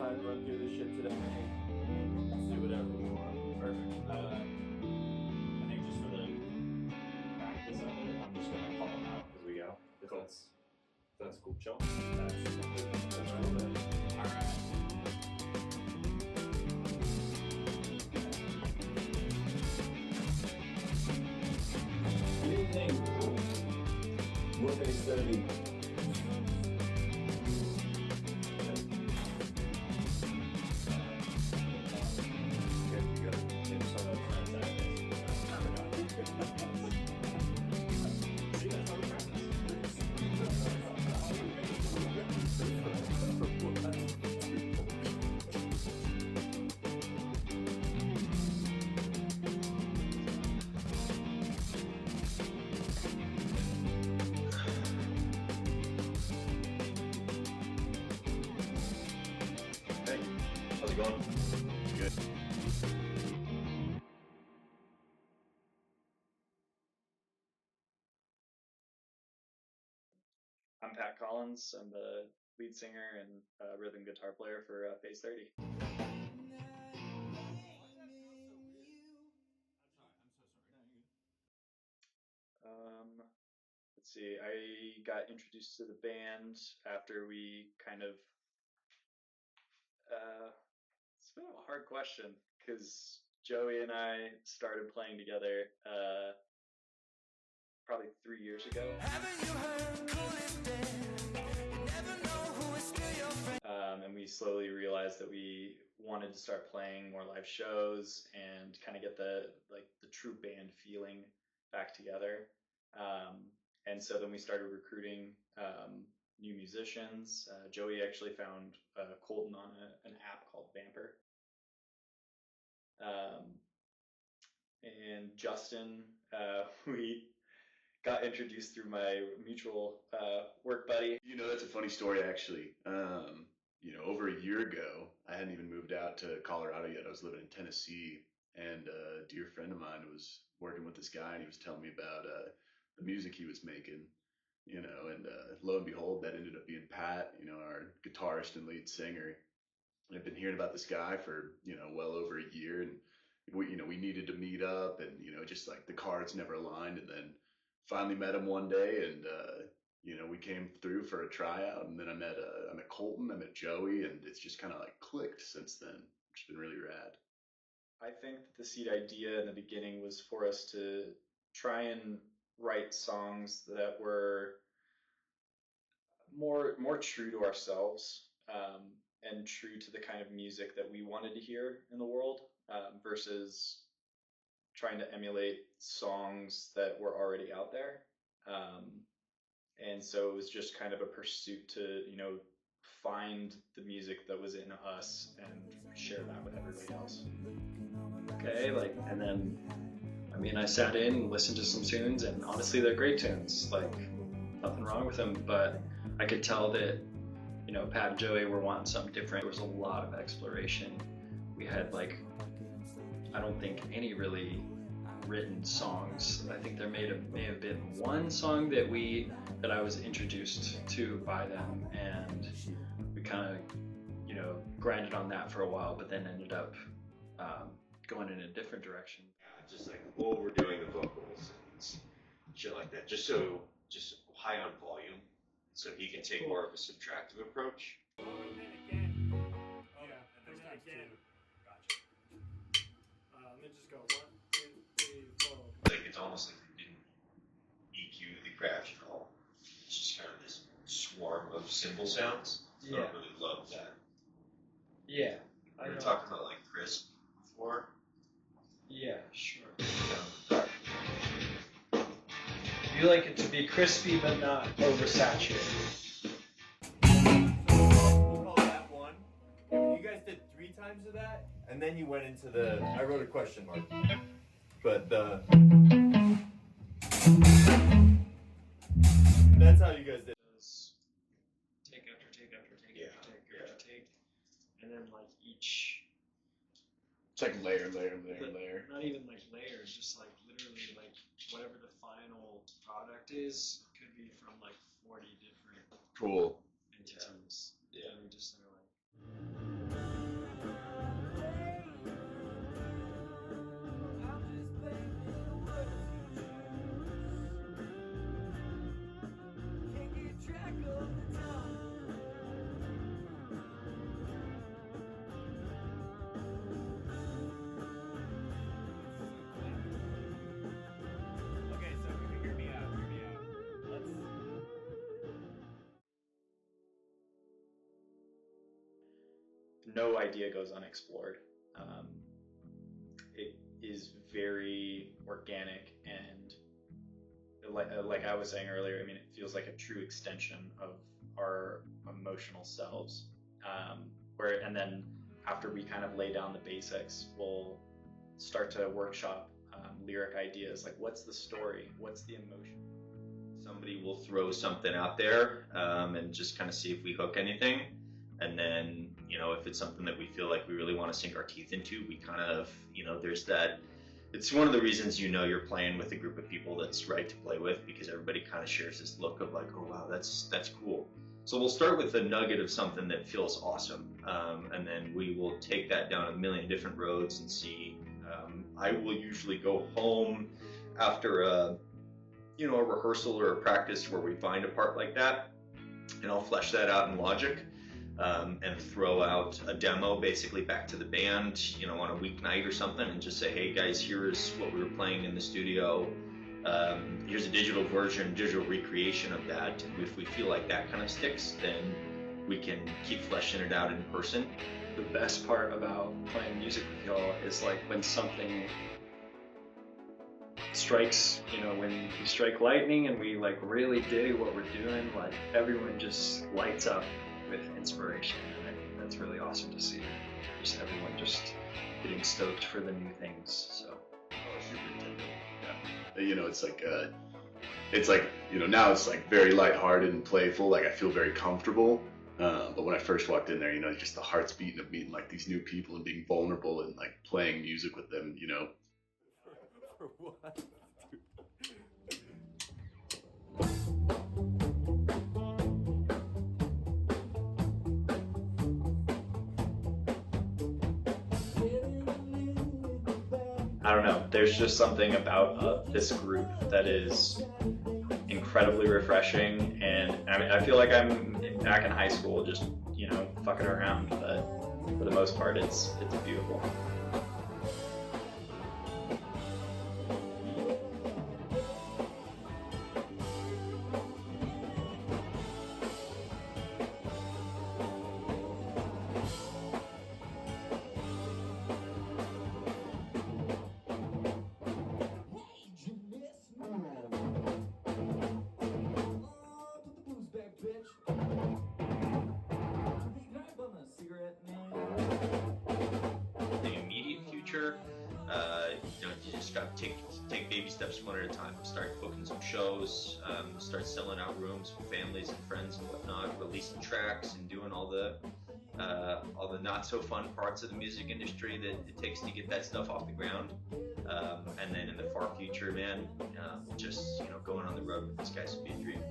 time to run through this shit today. Let's do whatever we want. Perfect. I think just for the practice of it, I'm just gonna call them out as we go. If Cool. that's cool. Chill. That's cool, man. All right. Good evening. We're Phase 30. Hey, how's it going? Good. I'm Pat Collins. I'm the lead singer and rhythm guitar player for Phase 30. Let's see. I got introduced to the band after we kind of. It's been a hard question because Joey and I started playing together probably 3 years ago. And we slowly realized that we wanted to start playing more live shows and kind of get the true band feeling back together. And so then we started recruiting new musicians. Joey actually found Colton on an app called Vamper. And Justin, we got introduced through my mutual work buddy. You know, that's a funny story, actually. Over a year ago, I hadn't even moved out to Colorado yet. I was living in Tennessee, and a dear friend of mine was working with this guy, and he was telling me about the music he was making, and lo and behold, that ended up being Pat, our guitarist and lead singer. And I've been hearing about this guy for, well over a year, and we needed to meet up, and, just like the cards never aligned, and then finally met him one day, and, we came through for a tryout, and then I met Colton, I met Joey, and it's just kind of like clicked since then, which has been really rad. I think that the seed idea in the beginning was for us to try and write songs that were more true to ourselves, and true to the kind of music that we wanted to hear in the world, versus trying to emulate songs that were already out there. And so it was just kind of a pursuit to, find the music that was in us and share that with everybody else. Okay, and then, I sat in and listened to some tunes, and honestly, they're great tunes. Nothing wrong with them, but I could tell that, Pat and Joey were wanting something different. There was a lot of exploration. We had, I don't think any really written songs. I think there may have been one song that I was introduced to by them, and we kind of grinded on that for a while, but then ended up going in a different direction. Yeah, just overdoing the vocals and shit like that, just high on volume, so he can take more of a subtractive approach. It's almost like they didn't EQ the crash at all. It's just kind of this swarm of cymbal sounds. So Yeah. I really love that. Yeah. We were talking about crisp before. Yeah, sure. You like it to be crispy but not oversaturated. You call that one. You guys did 3 times of that, and then you went into the. I wrote a question mark, but that's how you guys did. Take after take after take Yeah, after take yeah. after take, and then each. It's like layer. Not even layers, just literally whatever the final product is could be from 40 different Cool. entities. Yeah. And we just are no idea goes unexplored. It is very organic, and like I was saying earlier, I mean, it feels like a true extension of our emotional selves. And then after we kind of lay down the basics, we'll start to workshop lyric ideas, like what's the story, what's the emotion. Somebody will throw something out there and just kind of see if we hook anything. And then, you know, if it's something that we feel like we really want to sink our teeth into, we kind of, you know, there's that. It's one of the reasons, you know, you're playing with a group of people that's right to play with, because everybody kind of shares this look of like, oh wow, that's cool. So we'll start with a nugget of something that feels awesome, and then we will take that down a million different roads and see. I will usually go home after a rehearsal or a practice where we find a part like that, and I'll flesh that out in Logic. And throw out a demo basically back to the band, you know, on a weeknight or something, and just say, hey guys, here's what we were playing in the studio. Here's a digital version, digital recreation of that. And if we feel like that kind of sticks, then we can keep fleshing it out in person. The best part about playing music with y'all is like when something strikes, you know, when we strike lightning and we like really dig what we're doing, like everyone just lights up with inspiration, and I think that's really awesome to see. Just everyone just getting stoked for the new things. So, yeah, you know, it's like you know, now it's like very lighthearted and playful. Like I feel very comfortable. But when I first walked in there, you know, just the heart's beating of meeting like these new people and being vulnerable and like playing music with them, you know. For what? I don't know, there's just something about this group that is incredibly refreshing, and I mean, I feel like I'm back in high school just, you know, fucking around, but for the most part it's beautiful. The immediate future, you know, you just got to take baby steps one at a time. Start booking some shows, start selling out rooms for families and friends and whatnot, releasing tracks and doing all the not so fun parts of the music industry that it takes to get that stuff off the ground. And then in the far future, man, just, you know, going on the road with these guys would be a dream.